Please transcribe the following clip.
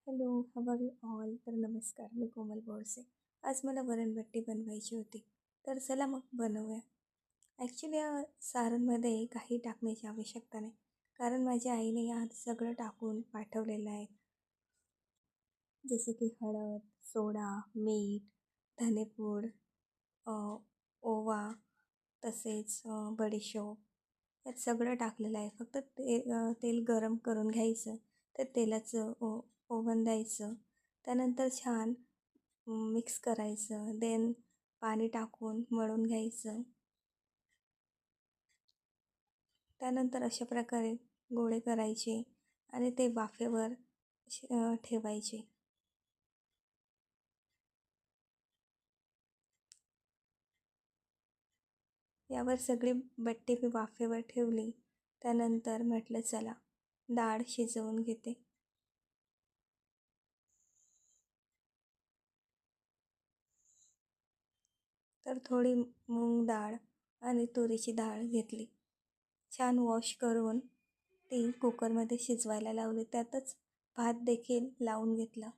Hello, how are you all? तर नमस्कार, मी कोमल बोरसे. आज मला वरणबट्टी बनवायची होती. तर चला मग बनवूया. ॲक्च्युली या सारणमध्ये काही टाकण्याची आवश्यकता नाही. कारण माझ्या आईने यात सगळं टाकून पाठवलेलं आहे. जसे की हळद, सोडा, मीठ, धनेपूड, अ, ओवा, तसेच बडीशोप यात सगळं टाकलेलं आहे. फक्त तेल गरम करून घ्यायचं. तर तेलाचं ओव्हन द्यायचं. त्यानंतर छान मिक्स करायचं. देन पाणी टाकून मळून घ्यायचं. त्यानंतर अशा प्रकारे गोळे करायचे आणि ते वाफेवर ठेवायचे. यावर सगळी बट्टी मी वाफेवर ठेवली. त्यानंतर म्हटलं चला डाळ शिजवून घेते. तर थोडी मूग डाळ आणि तुरीची डाळ घेतली. छान वॉश करून ती कुकरमध्ये शिजवायला लावली. त्यातच भात देखील लावून घेतला.